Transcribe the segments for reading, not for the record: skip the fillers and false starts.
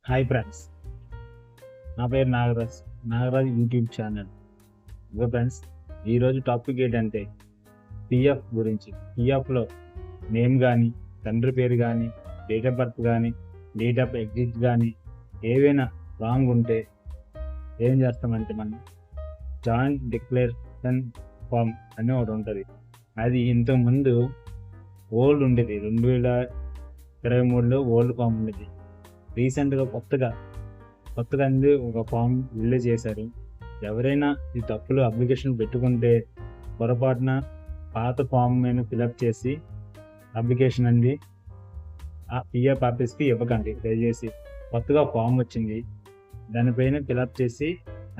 Hi friends, నా పేరు Nagaraj YouTube channel. ఇగో friends, ఈరోజు టాపిక్ ఏంటంటే పిఎఫ్ గురించి. పిఎఫ్లో నేమ్ కానీ, తండ్రి పేరు కానీ, డేట్ ఆఫ్ బర్త్ కానీ, డేట్ ఆఫ్ ఎగ్జిట్ కానీ ఏవైనా రాంగ్ ఉంటే ఏం చేస్తామంటే మనం జాయింట్ డిక్లరేషన్ ఫామ్ అని ఒకటి ఉంటుంది. అది ఇంతకుముందు ఓల్డ్ ఉండేది, 2023లో ఓల్డ్ ఫామ్ ఉండేది. రీసెంట్గా కొత్తగా అనేది ఒక ఫామ్ రిలీజ్ చేశారు. ఎవరైనా ఈ తప్పులు అప్లికేషన్ పెట్టుకుంటే పొరపాటున పాత ఫామ్ మీద ఫిలప్ చేసి అప్లికేషన్ అంది ఆ పిఎఫ్ ఆఫీస్కి ఇవ్వకండి. దయచేసి కొత్తగా ఫామ్ వచ్చింది, దానిపైన ఫిలప్ చేసి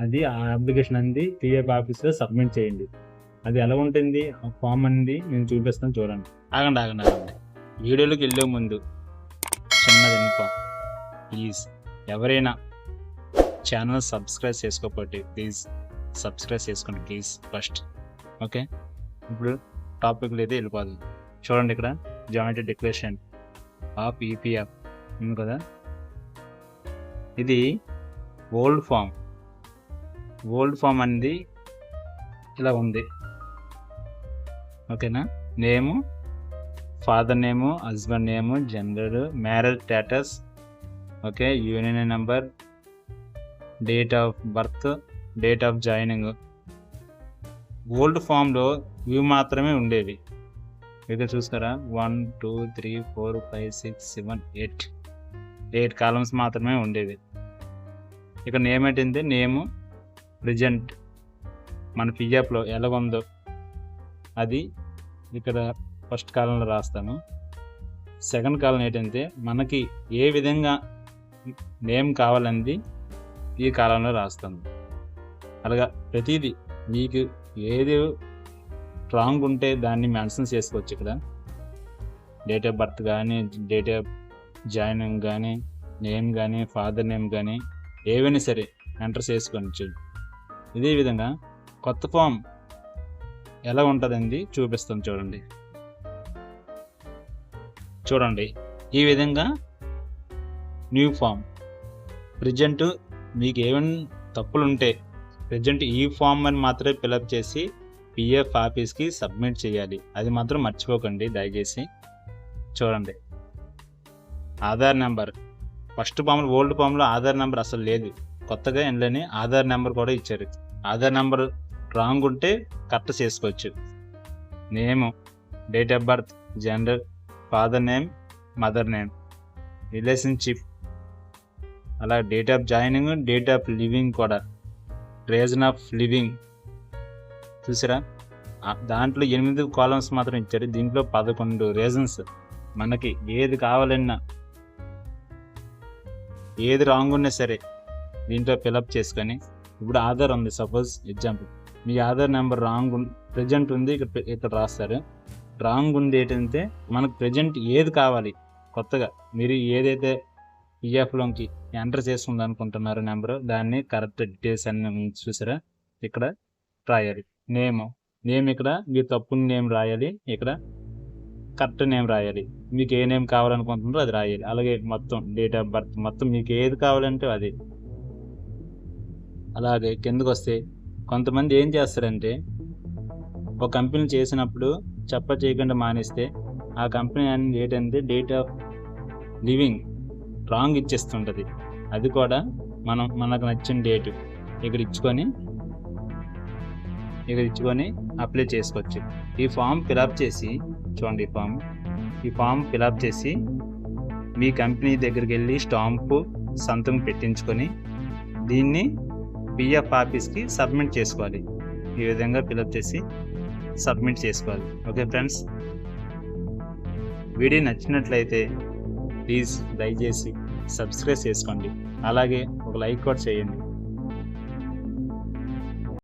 అది ఆ అప్లికేషన్ అంది పిఎఫ్ ఆఫీస్లో సబ్మిట్ చేయండి. అది ఎలా ఉంటుంది ఆ ఫామ్ అనేది నేను చూపిస్తాను, చూడండి. ఆగండి. వీడియోలోకి వెళ్ళే ముందు చిన్నది ఇన్ఫో, ప్లీజ్ ఎవరైనా ఛానల్ సబ్స్క్రైబ్ చేసుకోకపోతే ప్లీజ్ సబ్స్క్రైబ్ చేసుకోండి ప్లీజ్ ఫస్ట్. ఓకే, ఇప్పుడు టాపిక్ అయితే వెళ్ళిపోదు. చూడండి, ఇక్కడ జాయింట్ డిక్లరేషన్ ఆఫ్ ఈపీఎఫ్ ఉంది కదా, ఇది ఓల్డ్ ఫామ్ అనేది ఇలా ఉంది. ఓకేనా, name, father name, husband name, gender, marriage status, okay, union number, date of birth, date of joining. Old ఫామ్లో ఇవి మాత్రమే ఉండేవి. ఇక్కడ చూస్తారా, 1 2 3 4 5 6 7 8 కాలమ్స్ మాత్రమే ఉండేవి. ఇక్కడ నేమ్ ఏంటంటే నేము ప్రెజెంట్ మన పిఎఫ్లో ఎలా ఉందో అది ఇక్కడ ఫస్ట్ కాలంలో రాస్తాను. సెకండ్ కాలం ఏంటంటే మనకి ఏ విధంగా నేమ్ కావాలంది ఈ కాలంలో రాస్తాను. అలాగా ప్రతిదీ మీకు ఏది రాంగ్ ఉంటే దాన్ని మెన్షన్ చేసుకోవచ్చు. ఇక్కడ డేట్ ఆఫ్ బర్త్ కానీ, డేట్ ఆఫ్ జాయినింగ్ కానీ, నేమ్ కానీ, ఫాదర్ నేమ్ కానీ ఏవైనా సరే ఎంటర్ చేసుకోవచ్చు. ఇదే విధంగా కొత్త ఫామ్ ఎలా ఉంటుందండి చూపిస్తాను, చూడండి. ఈ విధంగా న్యూ ఫామ్ ప్రజెంట్ మీకు ఏమైనా తప్పులు ఉంటే ప్రజెంట్ ఈ ఫామ్ అని మాత్రమే ఫిలప్ చేసి పిఎఫ్ ఆఫీస్కి సబ్మిట్ చేయాలి. అది మాత్రం మర్చిపోకండి దయచేసి. చూడండి, Aadhaar number first form, old ఫామ్లో ఆధార్ నెంబర్ అసలు లేదు. కొత్తగా ఇందులోనే ఆధార్ నెంబర్ కూడా ఇచ్చారు. ఆధార్ నెంబర్ రాంగ్ ఉంటే కరెక్ట్ చేసుకోవచ్చు. Name, date of birth, gender, father name, mother name, relationship, అలా date of joining, date of living కూడా, రీజన్ ఆఫ్ లివింగ్. చూసారా, దాంట్లో 8 కాలమ్స్ మాత్రం ఇచ్చారు. దీంట్లో 11 రీజన్స్. మనకి ఏది కావాలన్నా, ఏది రాంగ్ ఉన్నా సరే దీంట్లో ఫిలప్ చేసుకొని, ఇప్పుడు ఆధార్ ఉంది సపోజ్ ఎగ్జాంపుల్, మీ ఆధార్ నెంబర్ రాంగ్ ప్రజెంట్ ఉంది, ఇక్కడ రాస్తారు. రాంగ్ ఉంది ఏంటంటే మనకు ప్రజెంట్ ఏది కావాలి, కొత్తగా మీరు ఏదైతే పిఎఫ్లోకి ఎంటర్ చేసుకుందాం అనుకుంటున్నారో నెంబరు, దాన్ని కరెక్ట్ డీటెయిల్స్ అన్ని చూసారా ఇక్కడ రాయాలి. నేమ్ ఇక్కడ మీరు తప్పు నేమ్ రాయాలి, ఇక్కడ కరెక్ట్ నేమ్ రాయాలి. మీకు ఏ నేమ్ కావాలనుకుంటున్నారో అది రాయాలి. అలాగే మొత్తం డేట్ ఆఫ్ బర్త్ మొత్తం మీకు ఏది కావాలంటే అది. అలాగే కిందకు వస్తే కొంతమంది ఏం చేస్తారంటే ఒక కంపెనీ చేసినప్పుడు చేయకుండా మానేస్తే ఆ కంపెనీ అనేది ఏంటంటే డేట్ ఆఫ్ లివింగ్ రాంగ్ ఇచ్చేస్తుంటుంది. అది కూడా మనకు నచ్చిన డేటు ఇక్కడ ఇచ్చుకొని అప్లై చేసుకోవచ్చు. ఈ ఫామ్ ఫిలప్ చేసి చూడండి, ఈ ఫామ్ ఫిలప్ చేసి మీ కంపెనీ దగ్గరికి వెళ్ళి స్టాంపు సంతకం పెట్టించుకొని దీన్ని పిఎఫ్ ఆఫీస్కి సబ్మిట్ చేసుకోవాలి. ఈ విధంగా ఫిలప్ చేసి సబ్మిట్ చేసుకోవాలి. ఓకే ఫ్రెండ్స్, వీడియో నచ్చినట్లయితే ప్లీజ్ దయచేసి సబ్స్క్రైబ్ చేసుకోండి. అలాగే ఒక లైక్ కూడా చేయండి.